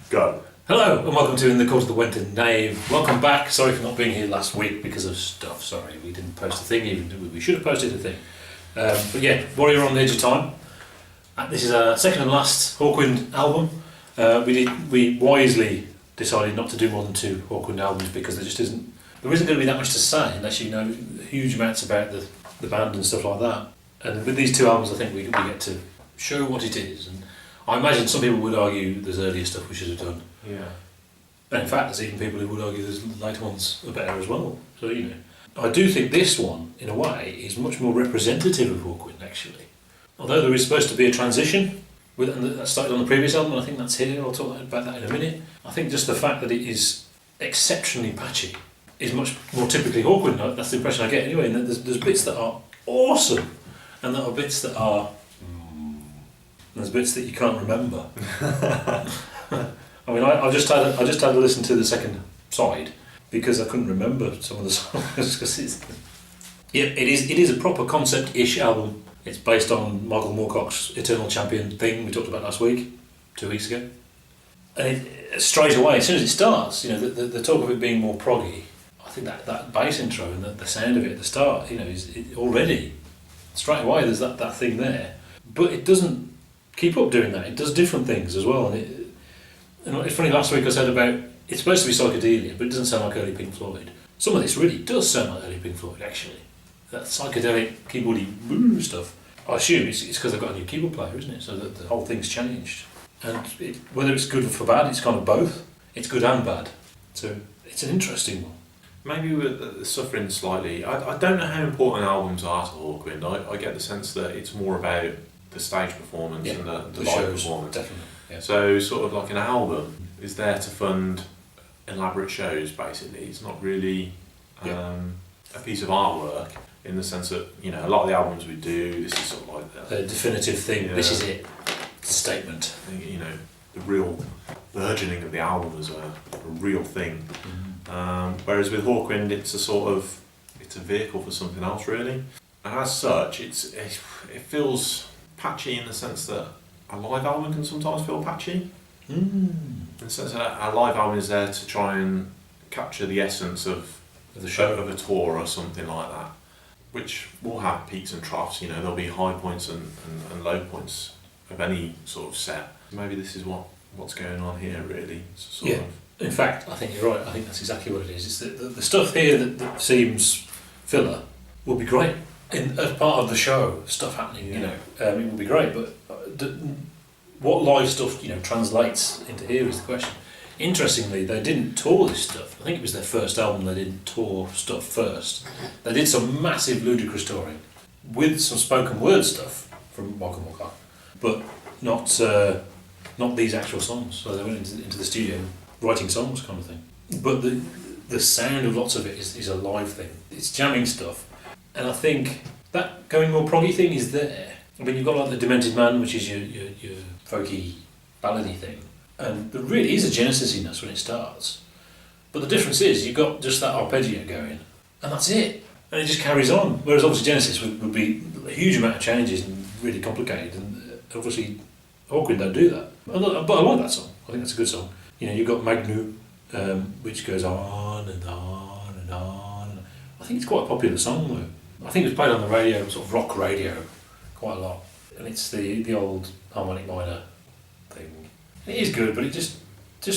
Go. Hello and welcome to In the Court of the Wenton Knave. Welcome back. Sorry for not being here last week because of stuff. Sorry, we didn't post a thing. Even we should have posted a thing. But yeah, Warrior on the Edge of Time. This is our second and last Hawkwind album. We wisely decided not to do more than 2 Hawkwind albums because there isn't going to be that much to say unless you know huge amounts about the band and stuff like that. And with these 2 albums, I think we get to show what it is. And I imagine some people would argue there's earlier stuff we should have done. Yeah. And in fact, there's even people who would argue there's later ones are better as well. So, I do think this one, in a way, is much more representative of Hawkwind, actually. Although there is supposed to be a transition, and that started on the previous album, and I think that's here, I'll talk about that in a minute. I think just the fact that it is exceptionally patchy is much more typically Hawkwind. That's the impression I get anyway. And there's bits that are awesome, and there are bits that are... There's bits that you can't remember. I mean, I just had to listen to the second side because I couldn't remember some of the songs. It is a proper concept-ish album. It's based on Michael Moorcock's Eternal Champion thing we talked about last week, 2 weeks ago. And straight away, as soon as it starts, the talk of it being more proggy, I think that bass intro and the sound of it at the start, is already straight away there's that thing there. But it doesn't keep up doing that. It does different things as well. And it's funny, last week I said about it's supposed to be psychedelia, but it doesn't sound like early Pink Floyd. Some of this really does sound like early Pink Floyd, actually. That psychedelic keyboardy stuff. I assume it's because they've got a new keyboard player, isn't it? So that the whole thing's changed. And whether it's good or bad, it's kind of both. It's good and bad. So it's an interesting one. Maybe we're suffering slightly. I don't know how important albums are to Hawkwind. I get the sense that it's more about the stage performance and the live shows, performance. Definitely. Yeah. So sort of like an album is there to fund elaborate shows, basically. It's not really a piece of artwork in the sense that, a lot of the albums we do, this is sort of like the definitive thing. This is it. It's a statement. The real burgeoning of the album is a real thing. Mm-hmm. Whereas with Hawkwind, it's a vehicle for something else, really. And as such, it feels patchy in the sense that a live album can sometimes feel patchy. In the sense that a live album is there to try and capture the essence of the show, of a tour or something like that, which will have peaks and troughs. There'll be high points and low points of any sort of set. Maybe this is what's going on here, really. In fact, I think you're right. I think that's exactly what it is. It's the stuff here that seems filler will be great as part of the show. Stuff happening, it will be great. But what live stuff, translates into here is the question. Interestingly, they didn't tour this stuff. I think it was their first album. They didn't tour stuff first. They did some massive ludicrous touring with some spoken word stuff from Michael Moorcock, but not these actual songs. So they went into the studio writing songs, kind of thing. But the sound of lots of it is a live thing. It's jamming stuff, and I think that going more proggy thing is there. I mean, you've got like the Demented Man, which is your folky ballady thing, and there really is a Genesis-iness when it starts. But the difference is you've got just that arpeggio going, and that's it, and it just carries on. Whereas obviously Genesis would be a huge amount of changes and really complicated, and obviously Hawkwind don't do that. But I like that song. I think that's a good song. You've got Magnu, which goes on and on and on. I think it's quite a popular song though. I think it was played on the radio, sort of rock radio, quite a lot. And it's the old harmonic minor thing. It is good, but it just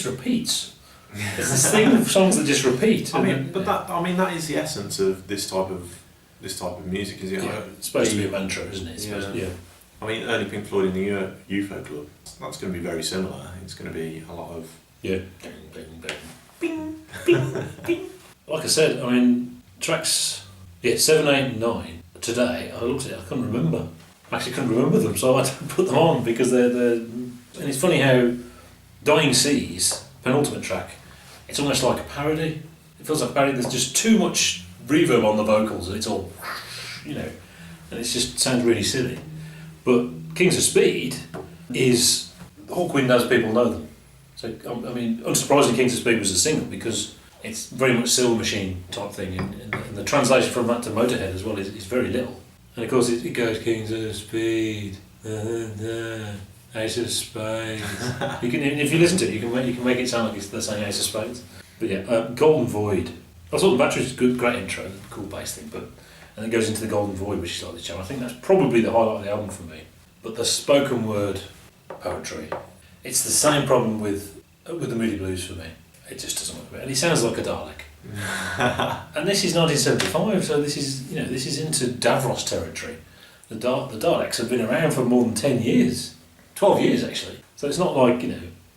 repeats. It's this thing of songs that just repeat. That is the essence of this type of music, is it? Yeah, it's supposed to be a mantra, isn't it? Yeah. I mean, early Pink Floyd in the UFO Club, that's going to be very similar. It's going to be a lot of... Yeah. Bing, bing, bing. Bing, bing, bing. Like I said, I mean, tracks 7, 8 and 9, today, I looked at it, I couldn't remember. I actually couldn't remember them, so I had to put them on because they're... And it's funny how Dying Seas, penultimate track, it's almost like a parody. It feels like a parody. There's just too much reverb on the vocals and it's all, and it just sounds really silly. But Kings of Speed is Hawkwind as people know them. So, I mean, unsurprisingly, Kings of Speed was a single because it's very much Silver Machine type thing, and the translation from that to Motorhead as well is very little. And of course, it goes Kings of Speed, Ace of Spades. You can, if you listen to it, you can make it sound like it's the same Ace of Spades. But yeah, Golden Void. I thought the battery's good, great intro, cool bass thing, and it goes into the Golden Void, which is like the jam. I think that's probably the highlight of the album for me. But the spoken word poetry, it's the same problem with the Moody Blues for me. It just doesn't work for me, and he sounds like a Dalek. And this is 1975, so this is into Davros territory. The Daleks have been around for more than 10 years, 12 years actually. So it's not like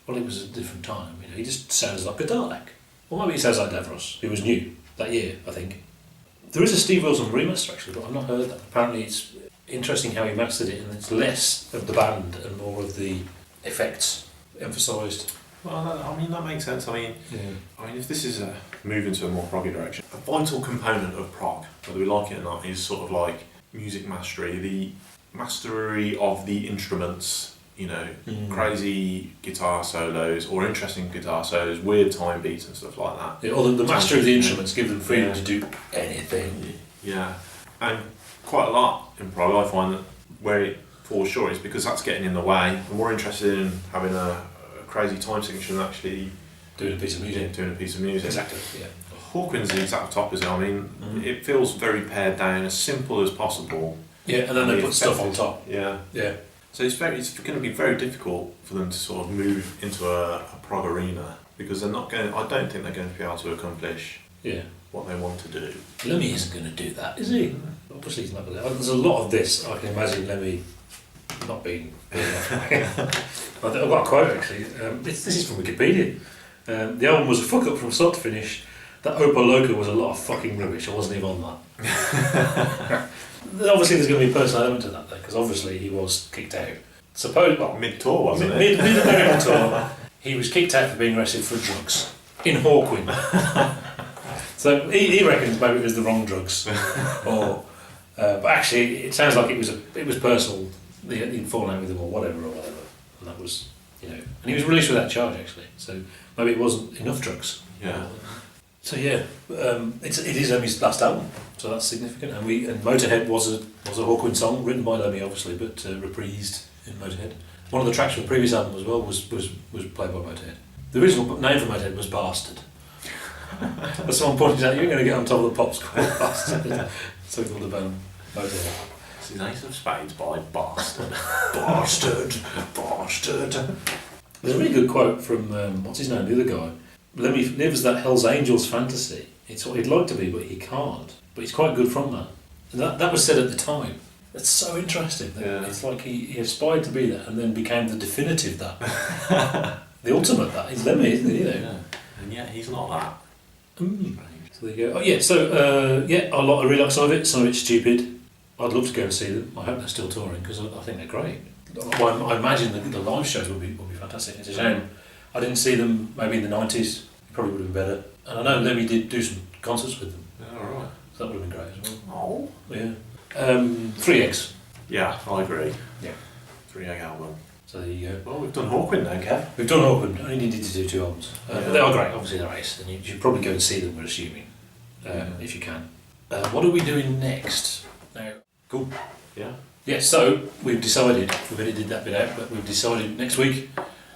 well, it was a different time. He just sounds like a Dalek. Or maybe he sounds like Davros, who was new that year, I think. There is a Steve Wilson remaster actually, but I've not heard that. Apparently it's interesting how he mastered it, and it's less of the band and more of the effects emphasised. Well, that makes sense. If this is a move into a more proggy direction, a vital component of prog, whether we like it or not, is sort of like music mastery, the mastery of the instruments. Crazy guitar solos or interesting guitar solos, weird time beats and stuff like that. Yeah, or the master of the instruments give them freedom to do anything. Yeah, and quite a lot in prog I find that where it falls short is because that's getting in the way. I'm more interested in having a crazy time signature than actually doing a piece of music. Exactly, yeah. Hawkwind's the exact opposite. It feels very pared down, as simple as possible. Yeah, and then they put stuff on top. Yeah. So it's going to be very difficult for them to sort of move into a prog arena because I don't think they're going to be able to accomplish what they want to do. Lemmy isn't going to do that, is he? Obviously he's not going to. There's a lot of this, I can imagine Lemmy not being. I've got a quote actually. This is from Wikipedia. The album was a fuck up from start to finish. That Opa-Loka was a lot of fucking rubbish. I wasn't even on that. Obviously there's going to be a personal element to that though, because obviously he was kicked out. Mid-tour, wasn't it? Mid-American tour, he was kicked out for being arrested for drugs in Hawkwind. So he reckons maybe it was the wrong drugs, but actually it sounds like it was personal. He'd fallen out with them or whatever, and that was and he was released without charge actually. So maybe it wasn't enough drugs. Yeah. So yeah, it is Lemmy's last album, so that's significant. And Motorhead was a Hawkwind song written by Lemmy, obviously, but reprised in Motorhead. One of the tracks from the previous album as well was played by Motorhead. The original name for Motorhead was Bastard. As someone pointed out, you're going to get on top of the pops called Bastard. So we called the band Motorhead. This is Ace of Spades by Bastard. Bastard. There's a really good quote from what's his name, the other guy. Lemmy lives that Hell's Angels fantasy. It's what he'd like to be, but he can't. But he's quite good from that. And that was said at the time. That's so interesting. It's like he aspired to be that and then became the definitive that. The ultimate that. He's Lemmy, isn't he? Yeah. And yet he's not that. So there you go. Oh yeah, so I really like some of it. Some of it's stupid. I'd love to go and see them. I hope they're still touring because I think they're great. I imagine the live shows will be fantastic. It's a shame I didn't see them maybe in the 90s. It probably would have been better. And I know Lemmy did do some concerts with them. Yeah, all right. So that would have been great as Oh. well. Yeah. 3 Eggs. Yeah, I agree. Yeah. 3 Egg album. So there you go. Well, we've done Hawkwind now, Kev. We've done Hawkwind. I only needed to do 2 albums. But they are great. Obviously they're ace. And you should probably go and see them, we're assuming. If you can. What are we doing next? Now, cool. Yeah. Yeah, so we've decided, we've edited that bit out, but we've decided next week,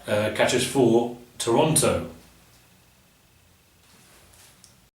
catch us for Toronto.